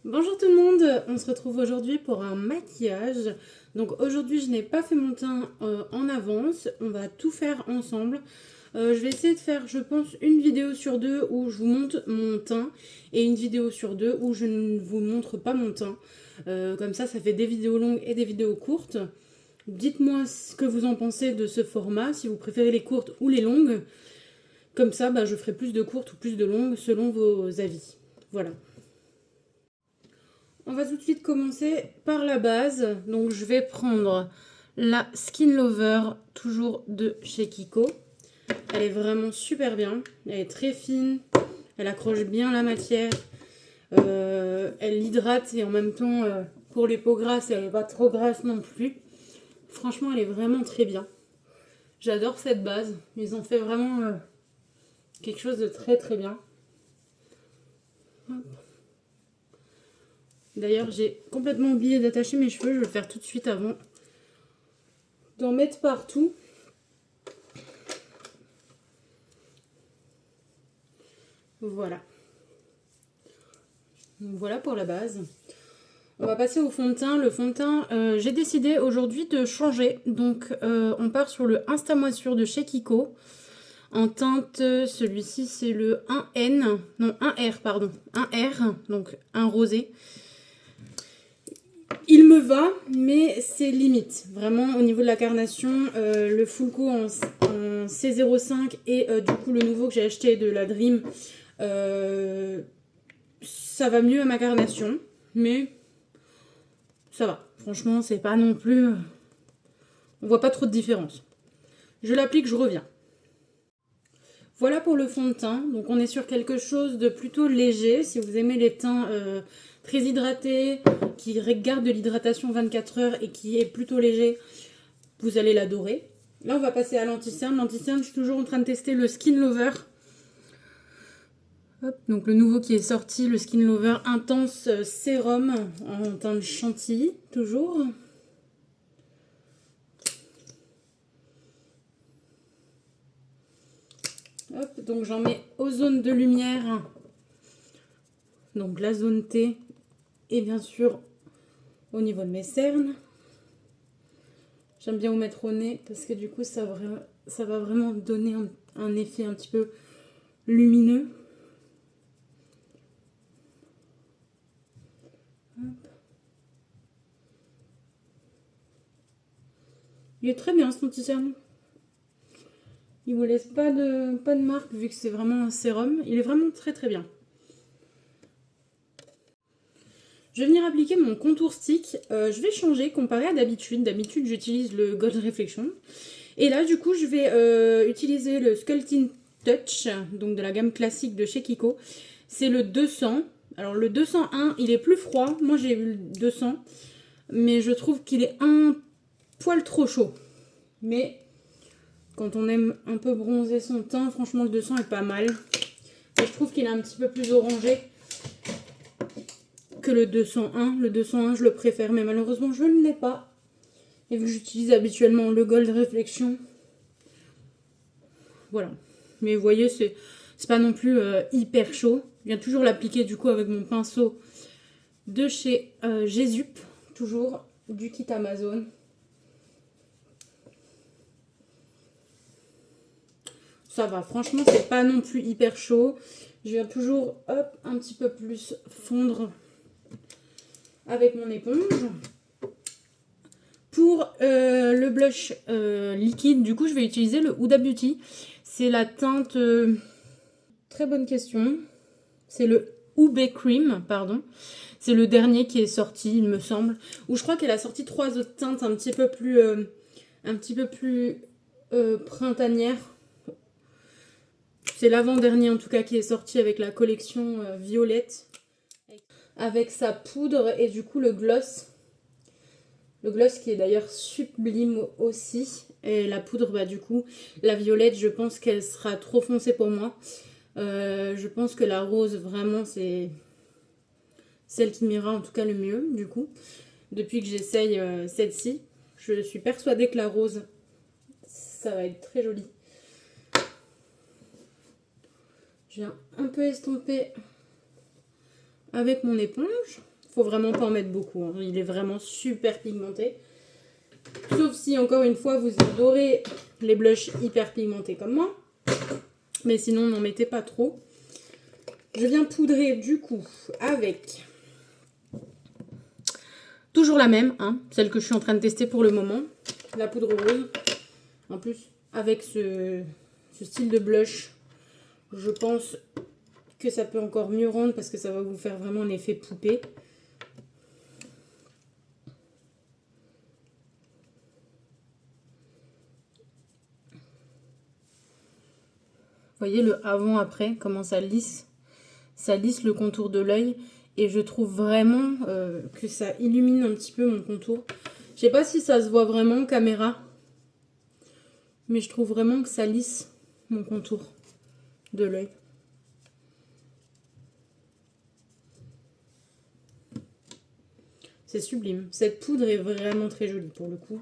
Bonjour tout le monde, on se retrouve aujourd'hui pour un maquillage. Donc aujourd'hui je n'ai pas fait mon teint en avance, on va tout faire ensemble. Je vais essayer de faire je pense une vidéo sur deux où je vous montre mon teint et une vidéo sur deux où je ne vous montre pas mon teint. Comme ça fait des vidéos longues et des vidéos courtes. Dites-moi ce que vous en pensez de ce format, si vous préférez les courtes ou les longues. Comme ça je ferai plus de courtes ou plus de longues selon vos avis. Voilà. On va tout de suite commencer par la base. Donc je vais prendre la Skin Lover, toujours de chez Kiko. Elle est vraiment super bien. Elle est très fine. Elle accroche bien la matière. Elle hydrate et en même temps, pour les peaux grasses, elle n'est pas trop grasse non plus. Franchement, elle est vraiment très bien. J'adore cette base. Ils ont fait vraiment quelque chose de très très bien. Hop. D'ailleurs, j'ai complètement oublié d'attacher mes cheveux. Je vais le faire tout de suite avant d'en mettre partout. Voilà. Donc voilà pour la base. On va passer au fond de teint. Le fond de teint, j'ai décidé aujourd'hui de changer. Donc on part sur le Insta Moisture de chez Kiko. En teinte, celui-ci c'est le 1N. Non, 1R, pardon. 1R, donc un rosé. Il me va, mais c'est limite. Vraiment, au niveau de la carnation, le Fulco en C05 et du coup le nouveau que j'ai acheté de la Dream, ça va mieux à ma carnation, mais ça va. Franchement, c'est pas non plus... On voit pas trop de différence. Je l'applique, je reviens. Voilà pour le fond de teint. Donc on est sur quelque chose de plutôt léger. Si vous aimez les teints très hydratés, qui gardent de l'hydratation 24 heures et qui est plutôt léger, vous allez l'adorer. Là on va passer à l'anti-cerne. L'anti-cerne, je suis toujours en train de tester le Skin Lover. Hop, donc le nouveau qui est sorti, le Skin Lover Intense Sérum en teinte chantilly, toujours. Hop, donc j'en mets aux zones de lumière, donc la zone T, et bien sûr au niveau de mes cernes. J'aime bien vous mettre au nez parce que du coup ça va vraiment donner un effet un petit peu lumineux. Hop. Il est très bien ce anti-cerne. Il vous laisse pas de marque vu que c'est vraiment un sérum. Il est vraiment très très bien. Je vais venir appliquer mon contour stick. Je vais changer comparé à d'habitude. D'habitude j'utilise le Gold Reflection. Et là du coup je vais utiliser le Sculpting Touch, donc de la gamme classique de chez Kiko. C'est le 200. Alors le 201 il est plus froid. Moi j'ai eu le 200. Mais je trouve qu'il est un poil trop chaud. Mais... quand on aime un peu bronzer son teint, franchement le 200 est pas mal. Et je trouve qu'il est un petit peu plus orangé que le 201. Le 201 je le préfère, mais malheureusement je ne l'ai pas. Et vu que j'utilise habituellement le Gold Reflection. Voilà. Mais vous voyez, c'est pas non plus hyper chaud. Je viens toujours l'appliquer du coup avec mon pinceau de chez Jésup. Toujours du kit Amazon. Ça va, franchement, c'est pas non plus hyper chaud. Je viens toujours, hop, un petit peu plus fondre avec mon éponge. Pour le blush liquide, du coup, je vais utiliser le Huda Beauty. C'est la teinte... très bonne question. C'est le Ube Cream, pardon. C'est le dernier qui est sorti, il me semble. Ou je crois qu'elle a sorti 3 autres teintes un petit peu plus printanières. C'est l'avant-dernier en tout cas qui est sorti avec la collection violette. Avec sa poudre et du coup le gloss. Le gloss qui est d'ailleurs sublime aussi. Et la poudre, du coup, la violette, je pense qu'elle sera trop foncée pour moi. Je pense que la rose, vraiment, c'est celle qui m'ira en tout cas le mieux, du coup. Depuis que j'essaye celle-ci, je suis persuadée que la rose, ça va être très joli. Je viens un peu estomper avec mon éponge. Faut vraiment pas en mettre beaucoup, hein. Il est vraiment super pigmenté. Sauf si, encore une fois, vous adorez les blushs hyper pigmentés comme moi. Mais sinon, n'en mettez pas trop. Je viens poudrer du coup avec toujours la même, hein, celle que je suis en train de tester pour le moment. La poudre rose. En plus, avec ce style de blush, je pense que ça peut encore mieux rendre parce que ça va vous faire vraiment un effet poupée. Vous voyez le avant-après, comment ça lisse le contour de l'œil. Et je trouve vraiment que ça illumine un petit peu mon contour. Je sais pas si ça se voit vraiment en caméra. Mais je trouve vraiment que ça lisse mon contour de l'œil. C'est sublime. Cette poudre est vraiment très jolie pour le coup.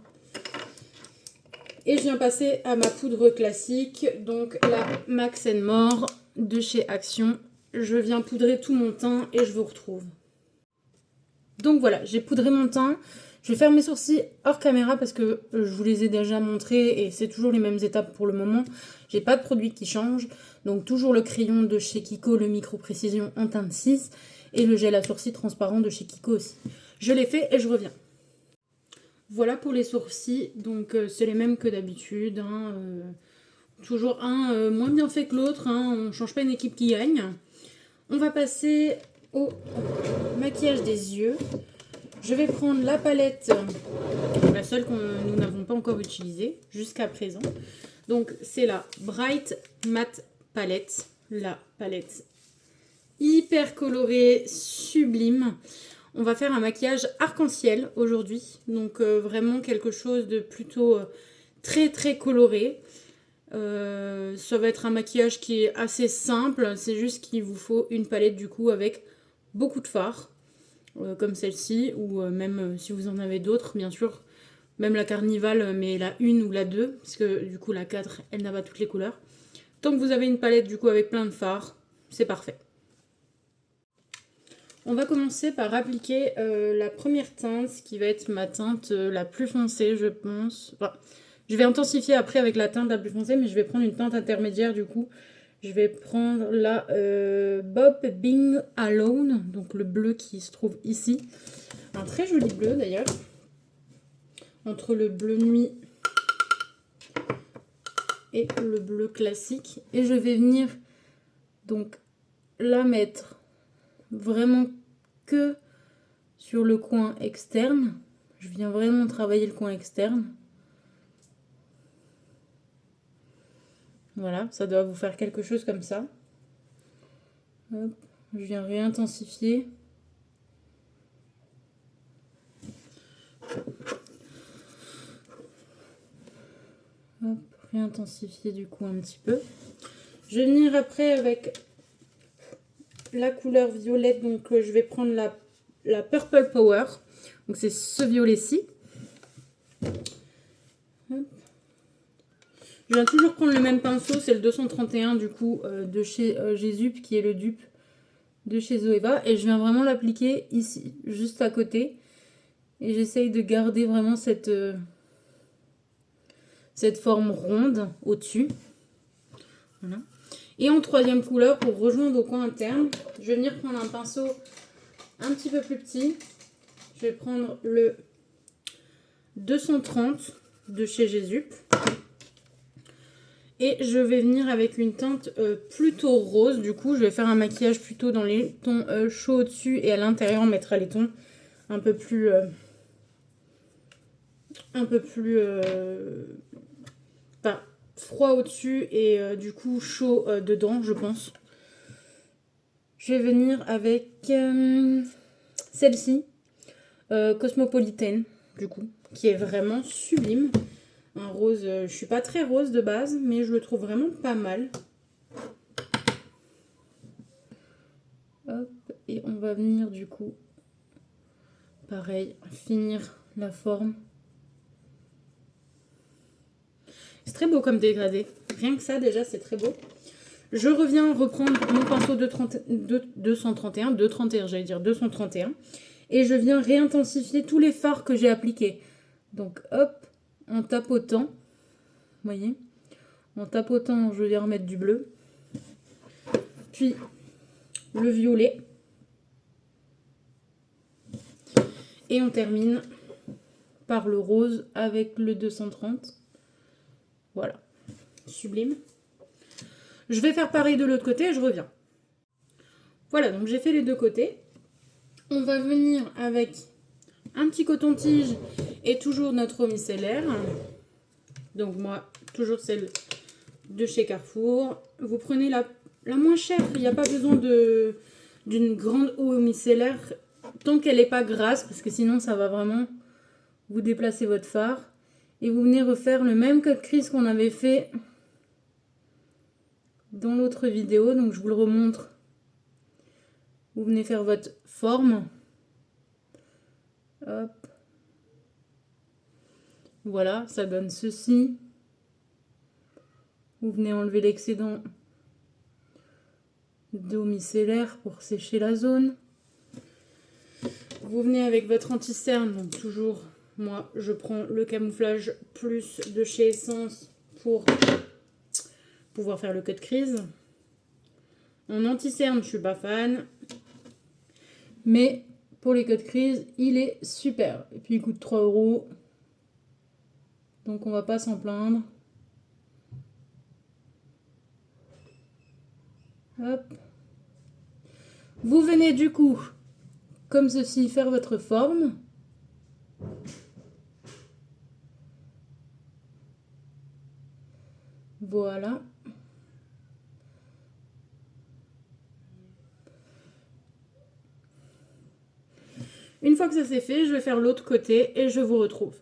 Et je viens passer à ma poudre classique. Donc la Max More de chez Action. Je viens poudrer tout mon teint et je vous retrouve. Donc voilà, j'ai poudré mon teint. Je vais faire mes sourcils hors caméra parce que je vous les ai déjà montrés et c'est toujours les mêmes étapes pour le moment. J'ai pas de produit qui change. Donc toujours le crayon de chez Kiko, le Micro Précision en teinte 6 et le gel à sourcils transparent de chez Kiko aussi. Je l'ai fait et je reviens. Voilà pour les sourcils. Donc c'est les mêmes que d'habitude, hein. Toujours un moins bien fait que l'autre, hein. On ne change pas une équipe qui gagne. On va passer au maquillage des yeux. Je vais prendre la palette, la seule que nous n'avons pas encore utilisée jusqu'à présent. Donc c'est la Bright Matte Palette. La palette hyper colorée, sublime. On va faire un maquillage arc-en-ciel aujourd'hui. Donc vraiment quelque chose de plutôt très très coloré. Ça va être un maquillage qui est assez simple. C'est juste qu'il vous faut une palette du coup avec beaucoup de fard. Comme celle-ci, ou même si vous en avez d'autres, bien sûr, même la Carnival, mais la 1 ou la 2, parce que du coup la 4, elle n'a pas toutes les couleurs. Tant que vous avez une palette du coup avec plein de fards, c'est parfait. On va commencer par appliquer la première teinte, qui va être ma teinte la plus foncée, je pense. Enfin, je vais intensifier après avec la teinte la plus foncée, mais je vais prendre une teinte intermédiaire du coup. Je vais prendre la Bob Bing Alone, donc le bleu qui se trouve ici. Un très joli bleu d'ailleurs. Entre le bleu nuit et le bleu classique. Et je vais venir donc la mettre vraiment que sur le coin externe. Je viens vraiment travailler le coin externe. Voilà, ça doit vous faire quelque chose comme ça. Hop, je viens réintensifier. Hop, réintensifier du coup un petit peu. Je vais venir après avec la couleur violette. Donc je vais prendre la Purple Power. Donc c'est ce violet-ci. Je viens toujours prendre le même pinceau, c'est le 231 du coup de chez Jésup, qui est le dupe de chez Zoeva. Et je viens vraiment l'appliquer ici, juste à côté. Et j'essaye de garder vraiment cette forme ronde au-dessus. Voilà. Et en troisième couleur, pour rejoindre au coin interne, je vais venir prendre un pinceau un petit peu plus petit. Je vais prendre le 230 de chez Jésup. Et je vais venir avec une teinte plutôt rose. Du coup, je vais faire un maquillage plutôt dans les tons chauds au-dessus. Et à l'intérieur, on mettra les tons un peu plus enfin, froid au-dessus et du coup chaud dedans, je pense. Je vais venir avec celle-ci, Cosmopolitan, du coup, qui est vraiment sublime. Un rose, je suis pas très rose de base, mais je le trouve vraiment pas mal. Hop, et on va venir du coup, pareil, finir la forme. C'est très beau comme dégradé. Rien que ça, déjà, c'est très beau. Je reviens reprendre mon pinceau de 231, j'allais dire 231. Et je viens réintensifier tous les fards que j'ai appliqués. Donc hop, en tapotant, vous voyez, en tapotant, je viens remettre du bleu. Puis le violet. Et on termine par le rose avec le 230. Voilà, sublime. Je vais faire pareil de l'autre côté et je reviens. Voilà, donc j'ai fait les deux côtés. On va venir avec un petit coton-tige et toujours notre eau micellaire. Donc moi, toujours celle de chez Carrefour. Vous prenez la moins chère, il n'y a pas besoin d'une grande eau micellaire tant qu'elle n'est pas grasse, parce que sinon ça va vraiment vous déplacer votre fard. Et vous venez refaire le même cut crease qu'on avait fait dans l'autre vidéo. Donc je vous le remontre. Vous venez faire votre forme. Hop. Voilà, ça donne ceci. Vous venez enlever l'excédent d'eau micellaire pour sécher la zone. Vous venez avec votre anti-cerne, donc toujours, moi, je prends le camouflage plus de chez Essence pour pouvoir faire le cut crease. En anti-cerne, je suis pas fan, mais pour les cut crease, il est super. Et puis il coûte 3 €, donc on va pas s'en plaindre. Hop. Vous venez du coup, comme ceci, faire votre forme. Voilà. Une fois que ça c'est fait, je vais faire l'autre côté et je vous retrouve.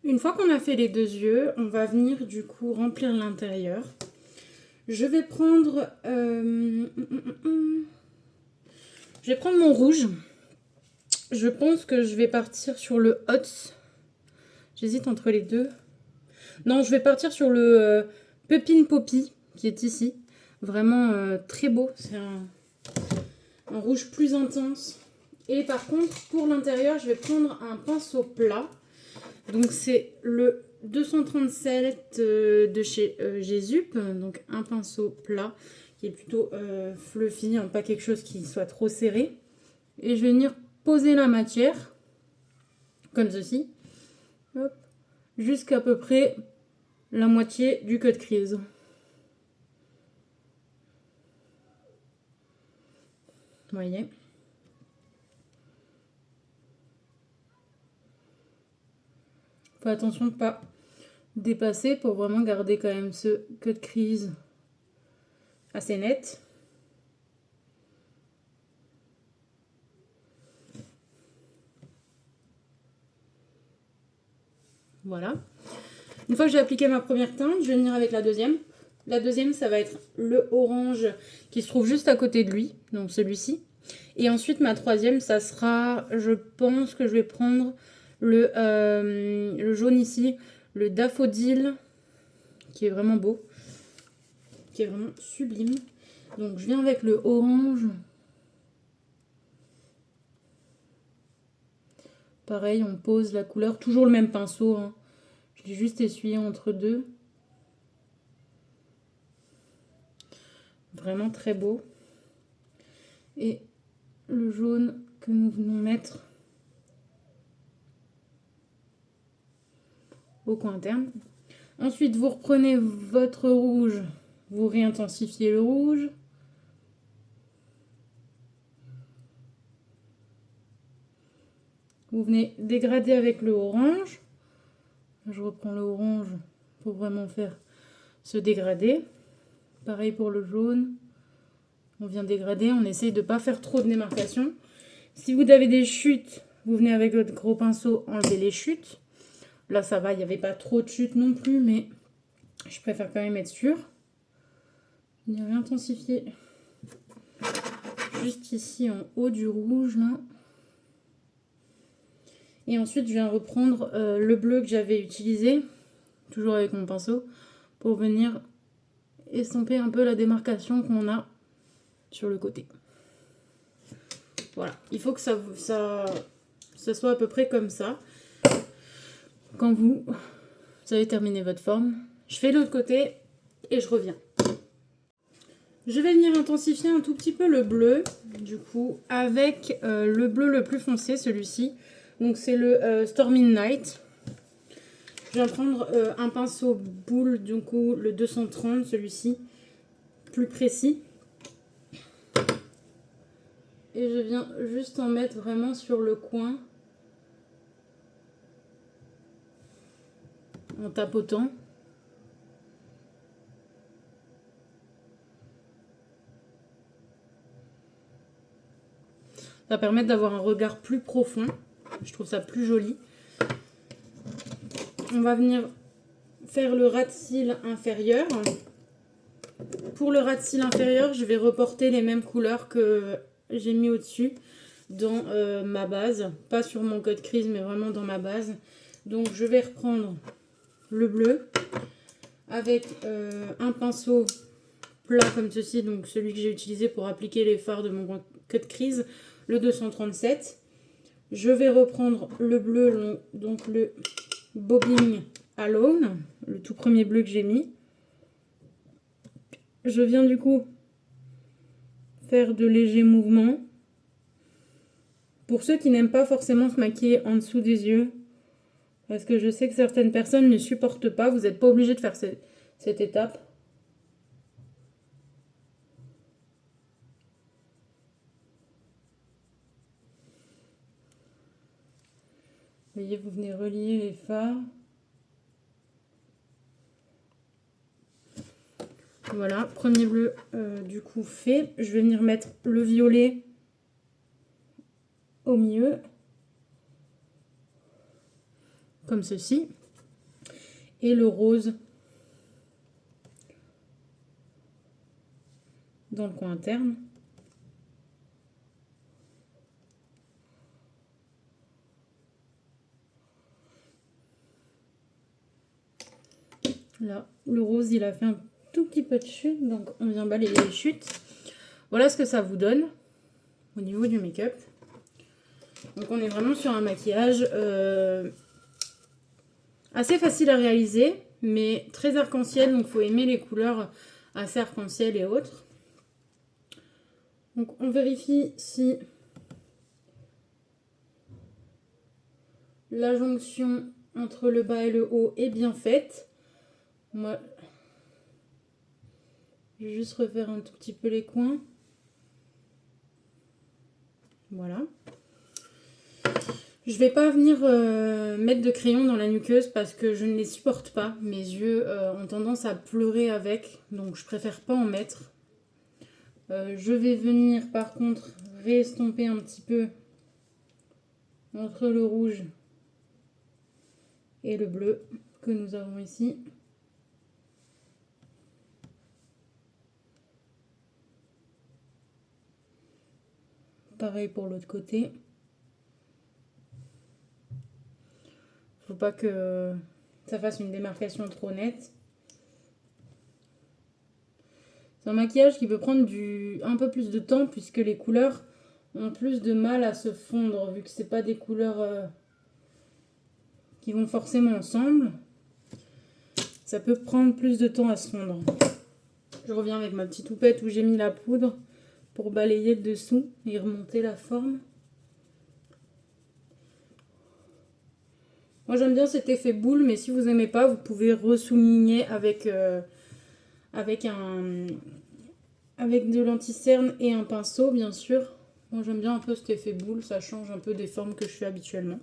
Une fois qu'on a fait les deux yeux, on va venir du coup remplir l'intérieur. Je vais prendre... je vais prendre mon rouge. Je pense que je vais partir sur le Hot. J'hésite entre les deux. Non, je vais partir sur le Pepin Poppy qui est ici. Vraiment très beau. C'est un rouge plus intense. Et par contre, pour l'intérieur, je vais prendre un pinceau plat. Donc c'est le 237 de chez Jésup. Donc un pinceau plat qui est plutôt fluffy, hein, pas quelque chose qui soit trop serré. Et je vais venir poser la matière, comme ceci, jusqu'à peu près la moitié du cut crease. Vous voyez ? Faut attention de ne pas dépasser pour vraiment garder quand même ce cut crease assez net. Voilà. Une fois que j'ai appliqué ma première teinte, je vais venir avec la deuxième. La deuxième, ça va être le orange qui se trouve juste à côté de lui, donc celui-ci. Et ensuite, ma troisième, ça sera, je pense que je vais prendre le jaune ici, le daffodil, qui est vraiment beau, qui est vraiment sublime. Donc, je viens avec le orange. Pareil, on pose la couleur, toujours le même pinceau, hein. Je l'ai juste essuyé entre deux. Vraiment très beau. Et le jaune que nous venons mettre au coin interne. Ensuite, vous reprenez votre rouge, vous réintensifiez le rouge. Vous venez dégrader avec le orange. Je reprends le orange pour vraiment faire ce dégradé. Pareil pour le jaune. On vient dégrader, on essaye de ne pas faire trop de démarcation. Si vous avez des chutes, vous venez avec votre gros pinceau enlever les chutes. Là, ça va, il n'y avait pas trop de chutes non plus, mais je préfère quand même être sûre. Je viens intensifier juste ici en haut du rouge, là. Et ensuite, je viens reprendre le bleu que j'avais utilisé, toujours avec mon pinceau, pour venir estomper un peu la démarcation qu'on a sur le côté. Voilà, il faut que ça soit à peu près comme ça. Quand vous avez terminé votre forme, je fais l'autre côté et je reviens. Je vais venir intensifier un tout petit peu le bleu, du coup, avec le bleu le plus foncé, celui-ci. Donc c'est le Stormy Night. Je viens prendre un pinceau boule, du coup, le 230, celui-ci, plus précis. Et je viens juste en mettre vraiment sur le coin, en tapotant. Ça va permettre d'avoir un regard plus profond. Je trouve ça plus joli. On va venir faire le ras de cils inférieur. Pour le ras de cils inférieur, je vais reporter les mêmes couleurs que j'ai mis au-dessus dans ma base. Pas sur mon code crease, mais vraiment dans ma base. Donc je vais reprendre le bleu avec un pinceau plat comme ceci, donc celui que j'ai utilisé pour appliquer les fards de mon code crease, le 237. Je vais reprendre le bleu, donc le Bobbing Alone, le tout premier bleu que j'ai mis. Je viens du coup faire de légers mouvements. Pour ceux qui n'aiment pas forcément se maquiller en dessous des yeux, parce que je sais que certaines personnes ne supportent pas, vous n'êtes pas obligé de faire cette étape. Vous voyez, vous venez relier les fards. Voilà, premier bleu du coup fait. Je vais venir mettre le violet au milieu, comme ceci, et le rose dans le coin interne. Là, le rose, il a fait un tout petit peu de chute, donc on vient balayer les chutes. Voilà ce que ça vous donne au niveau du make-up. Donc on est vraiment sur un maquillage assez facile à réaliser, mais très arc-en-ciel, donc il faut aimer les couleurs assez arc-en-ciel et autres. Donc on vérifie si la jonction entre le bas et le haut est bien faite. Moi, je vais juste refaire un tout petit peu les coins. Voilà. Je vais pas venir mettre de crayon dans la nuqueuse parce que je ne les supporte pas. Mes yeux ont tendance à pleurer avec, donc je préfère pas en mettre. Je vais venir par contre réestomper un petit peu entre le rouge et le bleu que nous avons ici. Pareil pour l'autre côté. Faut pas que ça fasse une démarcation trop nette. C'est un maquillage qui peut prendre un peu plus de temps puisque les couleurs ont plus de mal à se fondre vu que c'est pas des couleurs qui vont forcément ensemble. Ça peut prendre plus de temps à se fondre. Je reviens avec ma petite houppette où j'ai mis la poudre pour balayer le dessous et remonter la forme. Moi j'aime bien cet effet boule, mais si vous n'aimez pas, vous pouvez ressouligner avec de l'anti-cerne et un pinceau, bien sûr. Moi j'aime bien un peu cet effet boule, ça change un peu des formes que je fais habituellement.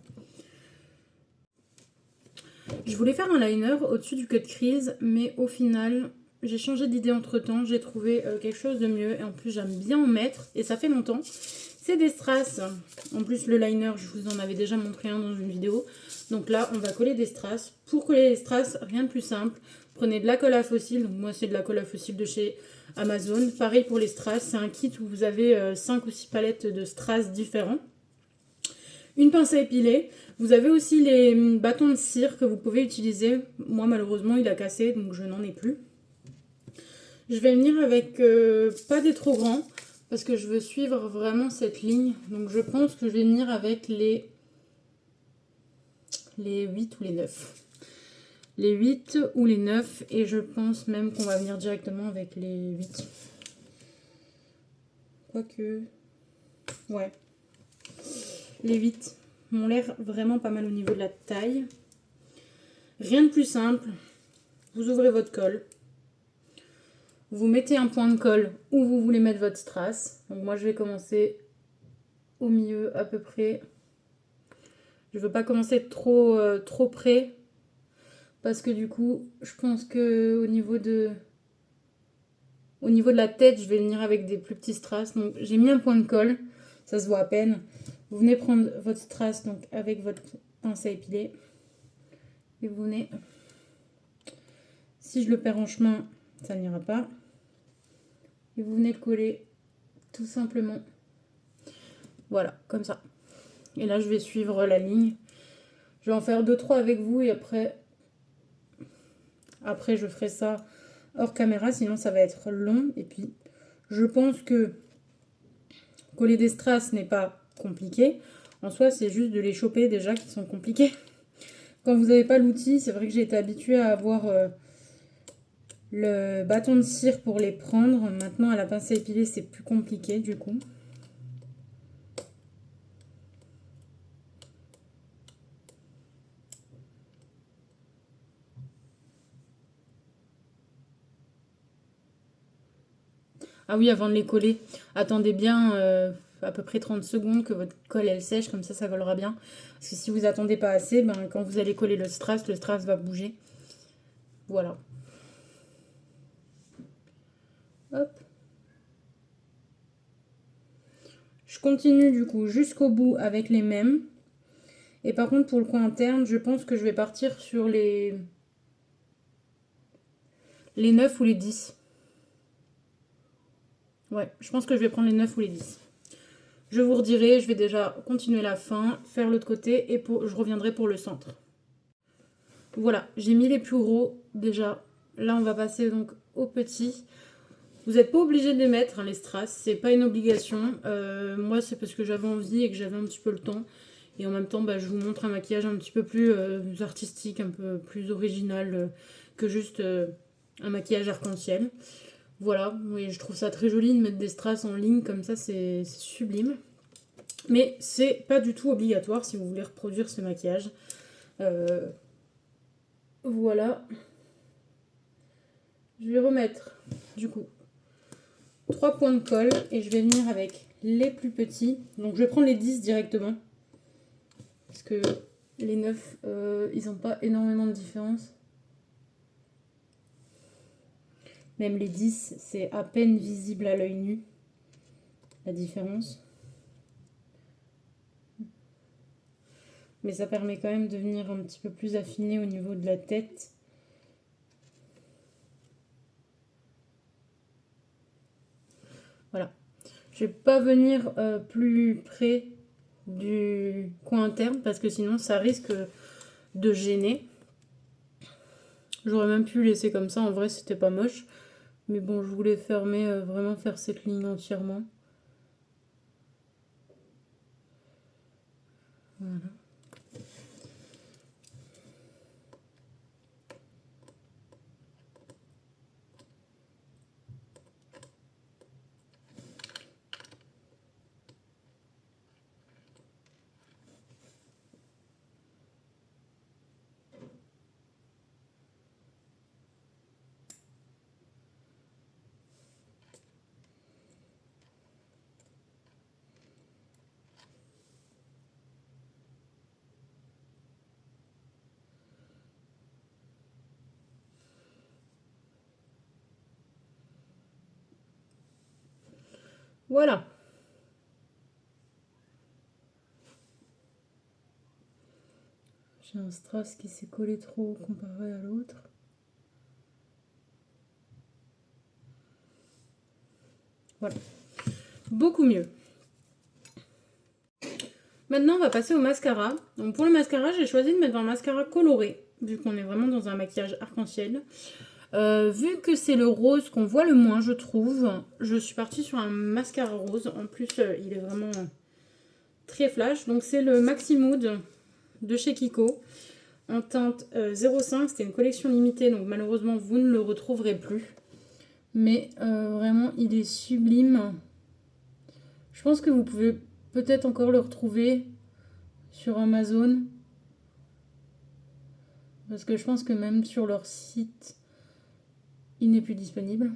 Je voulais faire un liner au-dessus du cut crease, mais au final, j'ai changé d'idée entre temps. J'ai trouvé quelque chose de mieux et en plus j'aime bien en mettre et ça fait longtemps. C'est des strass. En plus le liner, je vous en avais déjà montré un dans une vidéo. Donc là, on va coller des strass. Pour coller les strass, rien de plus simple. Prenez de la colle à fossile. Donc moi, c'est de la colle à fossile de chez Amazon. Pareil pour les strass. C'est un kit où vous avez 5 ou 6 palettes de strass différents. Une pince à épiler. Vous avez aussi les bâtons de cire que vous pouvez utiliser. Moi, malheureusement, il a cassé, donc je n'en ai plus. Je vais venir avec pas des trop grands Parce que je veux suivre vraiment cette ligne. Donc je pense que je vais venir avec les 8 ou les 9. Les 8 ou les 9. Et je pense même qu'on va venir directement avec les 8. Quoique... Ouais. Les 8 m'ont l'air vraiment pas mal au niveau de la taille. Rien de plus simple. Vous ouvrez votre colle. Vous mettez un point de colle où vous voulez mettre votre strass. Donc moi je vais commencer au milieu à peu près. Je ne veux pas commencer trop près. Parce que du coup, je pense que au niveau de la tête, je vais venir avec des plus petits strass. Donc j'ai mis un point de colle. Ça se voit à peine. Vous venez prendre votre strass donc, avec votre pince à épiler. Et vous venez... Si je le perds en chemin, ça n'ira pas. Et vous venez le coller tout simplement. Voilà, comme ça. Et là, je vais suivre la ligne. Je vais en faire 2-3 avec vous et après, je ferai ça hors caméra, sinon ça va être long. Et puis, je pense que coller des strass n'est pas compliqué. En soi, c'est juste de les choper déjà qui sont compliqués. Quand vous n'avez pas l'outil, c'est vrai que j'ai été habituée à avoir le bâton de cire pour les prendre. Maintenant, à la pince à épiler, c'est plus compliqué du coup. Ah oui, avant de les coller, attendez bien à peu près 30 secondes que votre colle elle sèche, comme ça collera bien. Parce que si vous attendez pas assez, ben, quand vous allez coller le strass va bouger. Voilà. Hop. Je continue du coup jusqu'au bout avec les mêmes. Et par contre pour le coin interne, je pense que je vais partir sur les 9 ou les 10. Ouais, je pense que je vais prendre les 9 ou les 10. Je vous redirai, je vais déjà continuer la fin, faire l'autre côté et je reviendrai pour le centre. Voilà, j'ai mis les plus gros déjà. Là, on va passer donc aux petits. Vous n'êtes pas obligé de les mettre, hein, les strass, c'est pas une obligation. Moi, c'est parce que j'avais envie et que j'avais un petit peu le temps. Et en même temps, bah, je vous montre un maquillage un petit peu plus artistique, un peu plus original que juste un maquillage arc-en-ciel. Voilà, oui, je trouve ça très joli de mettre des strass en ligne comme ça, c'est sublime. Mais c'est pas du tout obligatoire si vous voulez reproduire ce maquillage. Voilà. Je vais remettre du coup 3 points de colle et je vais venir avec les plus petits. Donc je vais prendre les 10 directement. Parce que les 9, ils n'ont pas énormément de différence. Même les 10, c'est à peine visible à l'œil nu, la différence. Mais ça permet quand même de venir un petit peu plus affiner au niveau de la tête. Voilà. Je vais pas venir plus près du coin interne parce que sinon ça risque de gêner. J'aurais même pu laisser comme ça, en vrai c'était pas moche. Mais bon, je voulais fermer, vraiment faire cette ligne entièrement. Voilà. Voilà. J'ai un strass qui s'est collé trop comparé à l'autre. Voilà. Beaucoup mieux. Maintenant, on va passer au mascara. Donc pour le mascara, j'ai choisi de mettre un mascara coloré, vu qu'on est vraiment dans un maquillage arc-en-ciel. Vu que c'est le rose qu'on voit le moins, je trouve, je suis partie sur un mascara rose. En plus, il est vraiment très flash. Donc c'est le Maxi Mood de chez Kiko en teinte 05. C'était une collection limitée, donc malheureusement vous ne le retrouverez plus. Mais vraiment, il est sublime. Je pense que vous pouvez peut-être encore le retrouver sur Amazon. Parce que je pense que même sur leur site, il n'est plus disponible.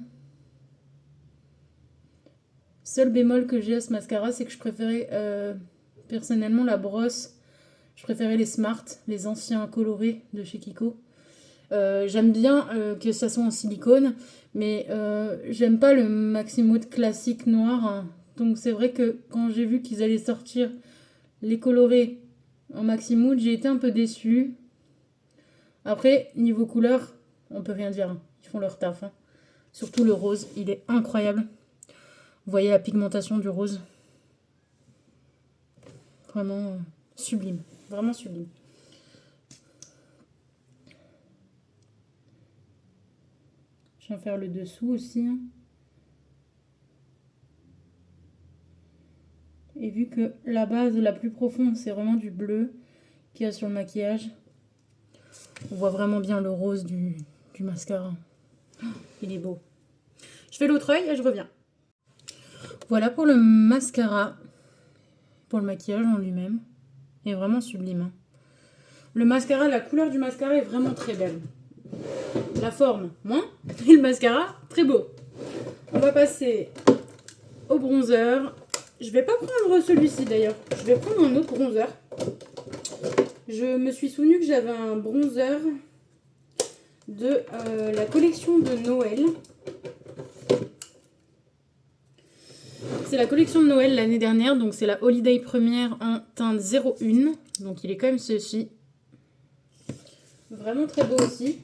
Seul bémol que j'ai à ce mascara, c'est que je préférais personnellement la brosse. Je préférais les Smart, les anciens colorés de chez Kiko. J'aime bien que ça soit en silicone, mais j'aime pas le Maxi Mood classique noir. Hein. Donc c'est vrai que quand j'ai vu qu'ils allaient sortir les colorés en Maxi Mood, j'ai été un peu déçue. Après, niveau couleur, on peut rien dire. Hein. Ils font leur taf. Hein. Surtout le rose, il est incroyable. Vous voyez la pigmentation du rose. Vraiment sublime. Vraiment sublime. Je viens faire le dessous aussi. Hein. Et vu que la base la plus profonde, c'est vraiment du bleu qu'il y a sur le maquillage, on voit vraiment bien le rose du mascara. Il est beau. Je fais l'autre œil et je reviens. Voilà pour le mascara. Pour le maquillage en lui-même. Il est vraiment sublime. Hein. Le mascara, la couleur du mascara est vraiment très belle. La forme, moins. Et le mascara, très beau. On va passer au bronzer. Je vais pas prendre celui-ci d'ailleurs. Je vais prendre un autre bronzer. Je me suis souvenu que j'avais un bronzer de la collection de Noël. C'est la collection de Noël l'année dernière. Donc c'est la Holiday première en teinte 01. Donc il est quand même ceci. Vraiment très beau aussi.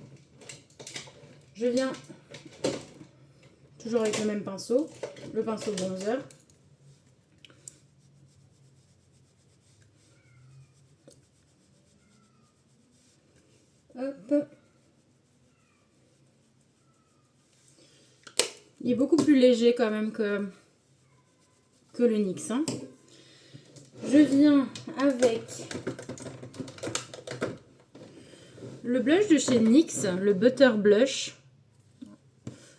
Je viens toujours avec le même pinceau. Le pinceau bronzer. Hop. Il est beaucoup plus léger quand même que le NYX. Hein. Je viens avec le blush de chez NYX, le Butter Blush,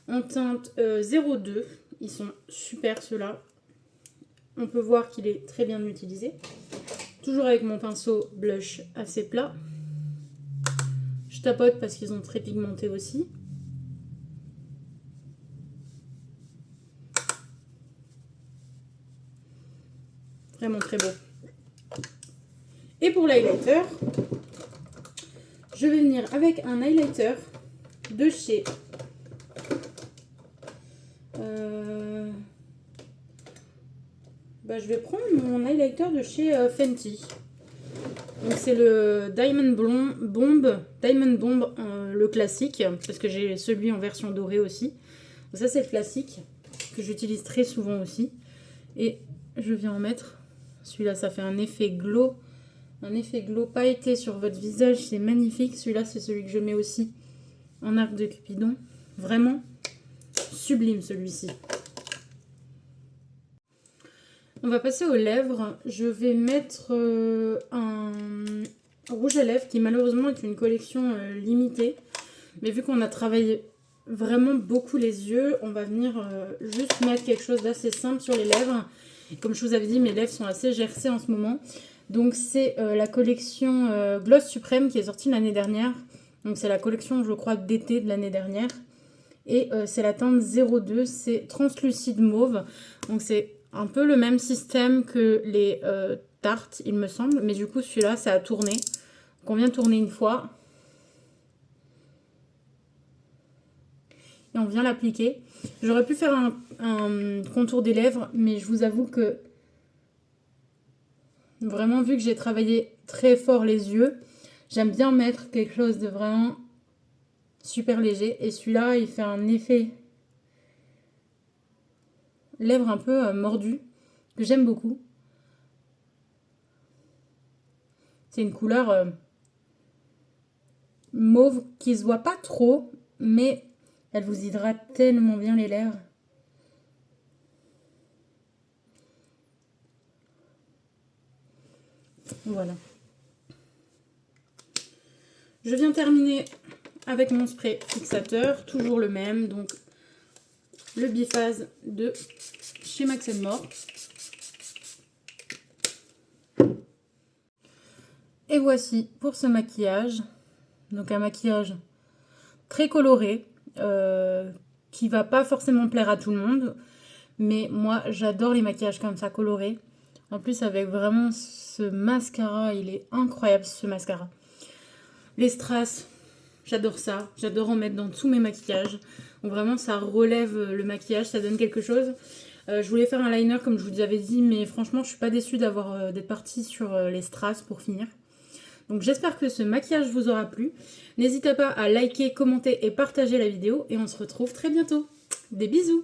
en teinte 02. Ils sont super ceux-là. On peut voir qu'il est très bien utilisé. Toujours avec mon pinceau blush assez plat. Je tapote parce qu'ils sont très pigmentés aussi. Vraiment très beau. Et pour l'highlighter, je vais venir avec un highlighter de chez je vais prendre mon highlighter de chez Fenty. Donc c'est le Diamond Bomb, le classique, parce que j'ai celui en version dorée aussi. Donc ça c'est le classique que j'utilise très souvent aussi. Et je viens en mettre. Celui-là ça fait un effet glow pailleté sur votre visage, c'est magnifique. Celui-là c'est celui que je mets aussi en arc de Cupidon. Vraiment sublime celui-ci. On va passer aux lèvres. Je vais mettre un rouge à lèvres qui malheureusement est une collection limitée. Mais vu qu'on a travaillé vraiment beaucoup les yeux, on va venir juste mettre quelque chose d'assez simple sur les lèvres. Et comme je vous avais dit, mes lèvres sont assez gercées en ce moment. Donc c'est la collection Gloss Suprême qui est sortie l'année dernière. Donc c'est la collection, je crois, d'été de l'année dernière. Et c'est la teinte 02, c'est translucide mauve. Donc c'est un peu le même système que les tartes, il me semble. Mais du coup, celui-là, ça a tourné. Donc on vient tourner une fois. Et on vient l'appliquer. J'aurais pu faire un contour des lèvres, mais je vous avoue que vraiment, vu que j'ai travaillé très fort les yeux, j'aime bien mettre quelque chose de vraiment super léger. Et celui-là, il fait un effet lèvres un peu mordues, que j'aime beaucoup. C'est une couleur mauve qui se voit pas trop, mais Elle vous hydrate tellement bien les lèvres. Voilà. Je viens terminer avec mon spray fixateur, toujours le même, donc le biphase de chez Max & More. Et voici pour ce maquillage, donc un maquillage très coloré, qui va pas forcément plaire à tout le monde, mais moi j'adore les maquillages comme ça colorés. En plus avec vraiment ce mascara, il est incroyable ce mascara. Les strass, j'adore ça, j'adore en mettre dans tous mes maquillages. Donc vraiment ça relève le maquillage, ça donne quelque chose. Je voulais faire un liner comme je vous avais dit, mais franchement je suis pas déçue d'être partie sur les strass pour finir. Donc j'espère que ce maquillage vous aura plu. N'hésitez pas à liker, commenter et partager la vidéo. Et on se retrouve très bientôt. Des bisous!